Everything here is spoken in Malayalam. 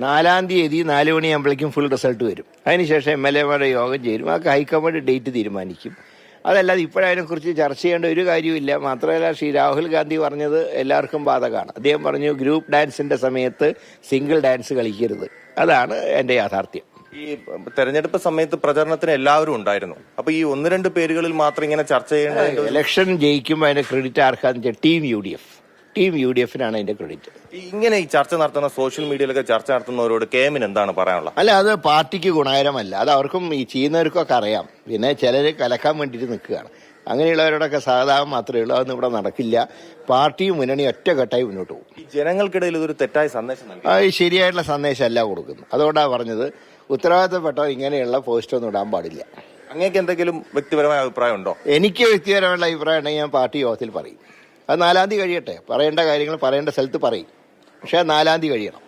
4-ാം തീയതി 4 മണിയാകുമ്പോഴേക്കും ഫുൾ റിസൾട്ട് വരും. അതിനുശേഷം MLA-മാരുടെ യോഗം ചേരും. ആ ഹൈക്കമാൻഡ് ഡേറ്റ് തീരുമാനിക്കും. അതല്ലാതെ ഇപ്പോഴതിനെക്കുറിച്ച് ചർച്ച ചെയ്യേണ്ട ഒരു കാര്യമില്ല. മാത്രമല്ല, ശ്രീ രാഹുൽ ഗാന്ധി പറഞ്ഞത് എല്ലാവർക്കും ബാധകമാണ്. അദ്ദേഹം പറഞ്ഞു ഗ്രൂപ്പ് ഡാൻസിന്റെ സമയത്ത് സിംഗിൾ ഡാൻസ് കളിക്കരുത്. അതാണ് എൻ്റെ യാഥാർത്ഥ്യം. ഈ തെരഞ്ഞെടുപ്പ് സമയത്ത് പ്രചരണത്തിന് എല്ലാവരും ഉണ്ടായിരുന്നു. അപ്പൊ ഈ 1-2 പേരുകളിൽ മാത്രം ഇങ്ങനെ ചർച്ച ചെയ്യേണ്ട ഇലക്ഷൻ ജയിക്കുമ്പോൾ അതിന്റെ ക്രെഡിറ്റ് ആർക്കാന്ന് വെച്ചാൽ ടീം UDF അതിന്റെ ക്രെഡിറ്റ്. ഇങ്ങനെ ഈ ചർച്ച നടത്തുന്ന സോഷ്യൽ മീഡിയയിലൊക്കെ ചർച്ച നടത്തുന്നവരോട് KM എന്താണ് പറയാനുള്ളത്? അല്ല, അത് പാർട്ടിക്ക് ഗുണകരമല്ല. അത് അവർക്കും ഈ ചെയ്യുന്നവർക്കൊക്കെ അറിയാം. പിന്നെ ചിലര് കലക്കാൻ വേണ്ടിയിട്ട് നിൽക്കുകയാണ്. അങ്ങനെയുള്ളവരോടൊക്കെ സഹതാപം മാത്രമേ ഉള്ളൂ. അതൊന്നും ഇവിടെ നടക്കില്ല. പാർട്ടിയും മുന്നണി ഒറ്റക്കെട്ടായി മുന്നോട്ട് പോകും. ഈ ജനങ്ങൾക്കിടയിൽ ഇതൊരു തെറ്റായ സന്ദേശം നൽകി. അത് ശരിയായിട്ടുള്ള സന്ദേശമല്ല കൊടുക്കുന്നത്. അതുകൊണ്ടാണ് പറഞ്ഞത് ഉത്തരവാദിത്തപ്പെട്ടവർ ഇങ്ങനെയുള്ള പോസ്റ്റൊന്നും ഇടാൻ പാടില്ല. അങ്ങേക്ക് എന്തെങ്കിലും വ്യക്തിപരമായ അഭിപ്രായം ഉണ്ടോ? എനിക്ക് വ്യക്തിപരമായുള്ള അഭിപ്രായം ഉണ്ടെങ്കിൽ ഞാൻ പാർട്ടി യോഗത്തിൽ പറയും. അത് 4-ാം തീയതി കഴിയട്ടെ. പറയേണ്ട കാര്യങ്ങൾ പറയേണ്ട സ്ഥലത്ത് പറയും. പക്ഷേ 4-ാം തീയതി കഴിയണം.